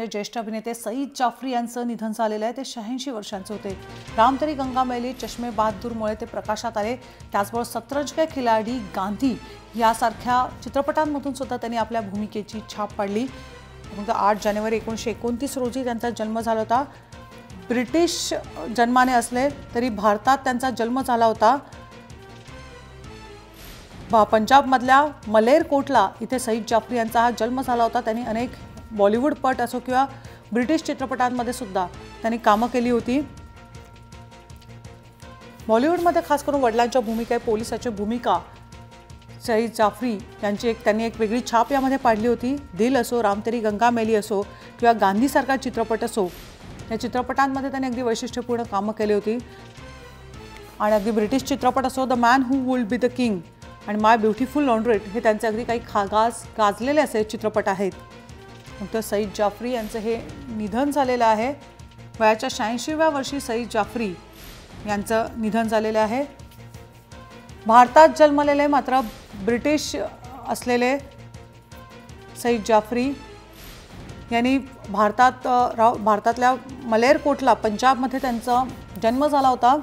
ज्येष्ठ अभिनेते सईद जाफरी यांचं निधन झालेलं आहे। ते 86 वर्षांचे होते। राम तेरी गंगा मैली, चष्मे बहादूरमुळे ते प्रकाशात आले। त्याचबरोबर शतरंज के खिलाडी, गांधी यासारख्या चित्रपटांमधून सुद्धा त्यांनी आपल्या भूमिकेची छाप पाडली। 8 जानेवारी 1929 रोजी त्यांचा जन्म झाला होता। ब्रिटिश जन्माने असले तरी भारतात त्यांचा जन्म झाला होता। पंजाबमधल्या मलेरकोटला इथे सईद जाफरी यांचा हा जन्म झाला होता। त्यांनी अनेक बॉलिवूड पट असो किंवा ब्रिटिश चित्रपटांमध्ये सुद्धा त्यांनी कामं केली होती। बॉलिवूडमध्ये खास करून वडिलांच्या भूमिका, पोलिसाची भूमिका सईद जाफरी यांची त्यांनी एक वेगळी छाप यामध्ये पाडली होती। दिल असो, राम तेरी गंगा मैली असो किंवा गांधीसारखा चित्रपट असो, या चित्रपटांमध्ये त्यांनी अगदी वैशिष्ट्यपूर्ण कामं केली होती। आणि अगदी ब्रिटिश चित्रपट असो, the man who would be the king आणि माय ब्युटिफुल लॉन्ड्रेट हे त्यांचे अगदी काही गाजलेले असे चित्रपट आहेत। तर सईद जाफरी यांचं हे निधन झालेलं आहे। वयाच्या 86व्या वर्षी सईद जाफरी यांचं निधन झालेलं आहे। भारतात जन्मलेले मात्र ब्रिटिश असलेले सईद जाफरी यांनी भारतातल्या मलेरकोटला पंजाबमध्ये त्यांचा जन्म झाला होता।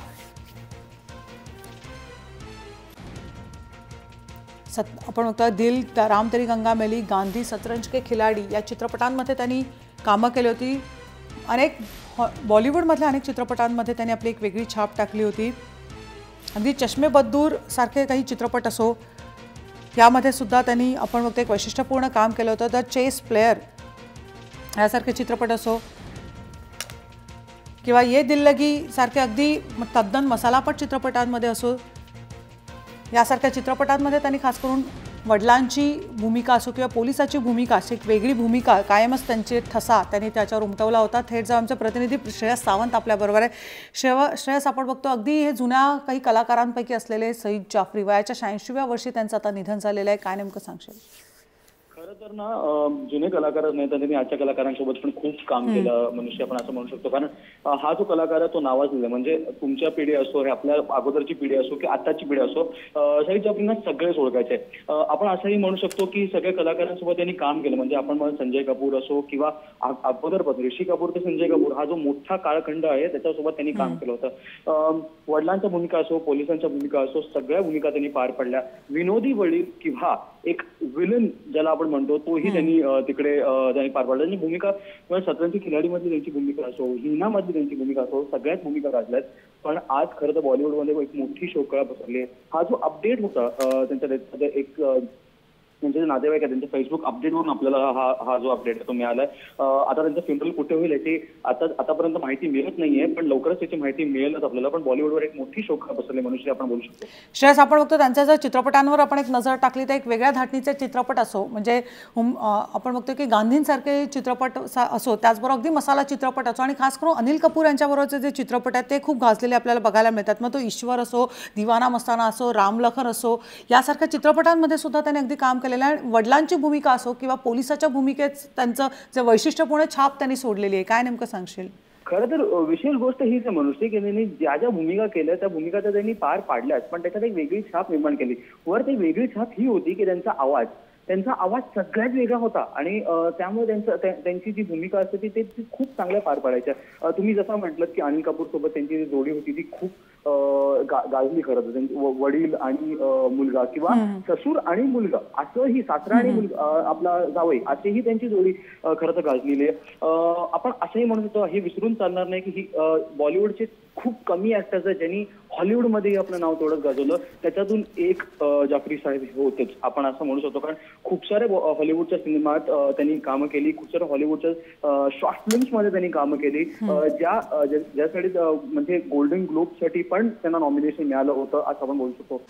आपण बघतो दिल, राम तेरी गंगा मैली, गांधी, शतरंज के खिलाडी या चित्रपटांमध्ये त्यांनी कामं केली होती। अनेक बॉलिवूडमधल्या अनेक चित्रपटांमध्ये त्यांनी आपली एक वेगळी छाप टाकली होती। अगदी चष्मे बहादूर सारखे काही चित्रपट असो, यामध्ये सुद्धा त्यांनी आपण बघतो एक वैशिष्ट्यपूर्ण काम केलं होतं। द चेस प्लेयर यासारखे चित्रपट असो किंवा ये दिल लगी सारखे अगदी तद्दन मसालापट चित्रपटांमध्ये असो, यासारख्या चित्रपटांमध्ये त्यांनी खास करून वडिलांची भूमिका असो किंवा पोलिसाची भूमिका अशी एक वेगळी भूमिका कायमच त्यांची ठसा त्यांनी त्याच्यावर उमटवला होता। थेट जो आमचे प्रतिनिधी श्रेयस सावंत आपल्याबरोबर आहे। श्रेयस, आपण बघतो अगदी हे जुन्या काही कलाकारांपैकी असलेले सईद जाफरी वयाच्या 86व्या वर्षी त्यांचं आता निधन झालेलं आहे। काय नेमकं सांगशील? खरं तर ना, जुने कलाकारच नाही तर त्यांनी आजच्या कलाकारांसोबत पण खूप काम केलं मनुष्य, आपण असं म्हणू शकतो। कारण हा जो कलाकार आहे तो नावाजलेला, म्हणजे तुमच्या पिढी असो, हे आपल्या अगोदरची पिढी असो की आताची पिढी असो, सईद जाफरींना सगळेच ओळखायचे। आपण असंही म्हणू शकतो की सगळ्या कलाकारांसोबत त्यांनी काम केलं, म्हणजे आपण संजय कपूर असो किंवा अगोदरपासून ऋषी कपूर ते संजय कपूर हा जो मोठा काळखंड आहे त्याच्यासोबत त्यांनी काम केलं होतं। वडिलांच्या भूमिका असो, पोलिसांच्या भूमिका असो, सगळ्या भूमिका त्यांनी पार पडल्या। विनोदी वडील किंवा एक विलन ज्याला आपण म्हणतो तोही त्यांनी तिकडे त्यांनी पार पाडला। त्यांची भूमिका शतरंजी खिलाडीमध्ये त्यांची भूमिका असो, हिनामध्ये त्यांची भूमिका असो, सगळ्याच भूमिका गाजल्यात। पण आज खरं तर बॉलिवूडमध्ये एक मोठी शोककळा पसरली आहे। हा जो अपडेट होता त्यांच्या एक त्यांचे नातेवाईक आहे, त्यांच्या फेसबुक अपडेटवरून आपल्याला हा जो अपडेट आहे तो मिळालाय। आता त्यांचं फ्युनरल कुठे होईल याची आतापर्यंत माहिती मिळत नाहीये, पण लवकरच त्याची माहिती मिळेलच आपल्याला। पण बॉलिवूडवर एक मोठी शोककळा पसरली मनुष्य, आपण बोलू शकतो। श्रेयस, आपण बघतो त्यांच्या जर चित्रपटांवर आपण एक नजर टाकली तर एक वेगळ्या धाटणीचे चित्रपट असो, म्हणजे आपण बघतो की गांधींसारखे चित्रपट असो, त्याचबरोबर अगदी मसाला चित्रपट असो आणि खास करून अनिल कपूर यांच्याबरोबरचे जे चित्रपट आहेत ते खूप गाजलेले आपल्याला बघायला मिळतात। मग तो ईश्वर असो, दिवाना मस्ताना असो, रामलखन असो, यासारख्या चित्रपटांमध्ये सुद्धा त्यांनी अगदी काम वडिलांची भूमिका असो किंवा पोलिसाच्या भूमिकेत त्यांचं जे वैशिष्ट्यपूर्ण छाप त्यांनी सोडलेली आहे। काय नेमकं सांगशील? खरं तर विशेष गोष्ट हीच आहे मनुष्य की त्यांनी ज्या ज्या भूमिका केल्या त्या भूमिका तर त्यांनी पार पाडल्याच, पण त्याच्यात एक वेगळी छाप निर्माण केली। वर ती वेगळी छाप ही होती की त्यांचा आवाज सगळ्यात वेगळा होता आणि त्यामुळे त्यांची जी भूमिका असते ती खूप चांगल्या पार पाडायच्या। तुम्ही जसं म्हटलं की अनिल कपूर सोबत त्यांची जी जोडी होती ती खूप गाजली। खरं तर वडील आणि मुलगा किंवा ससूर आणि मुलगा असंही, सासरा आणि मुलगा आपला जावई अशीही त्यांची जोडी खरं तर गाजलेली आहे। आपण असंही म्हणू शकतो, हे विसरून चालणार नाही की ही बॉलिवूडचे खूप कमी ऍक्टर्स आहेत ज्यांनी हॉलिवूडमध्येही आपलं नाव तेवढं गाजवलं, त्याच्यातून एक जाफरी साहेब होतेच, आपण असं म्हणू शकतो। कारण खूप सारे हॉलिवूडच्या सिनेमात त्यांनी कामं केली, खूप सारे हॉलिवूडच्या शॉर्ट फिल्म्समध्ये त्यांनी कामं केली, ज्यासाठी म्हणजे गोल्डन ग्लोबसाठी पण त्यांना नॉमिनेशन मिळालं होतं असं आपण बोलू शकतो।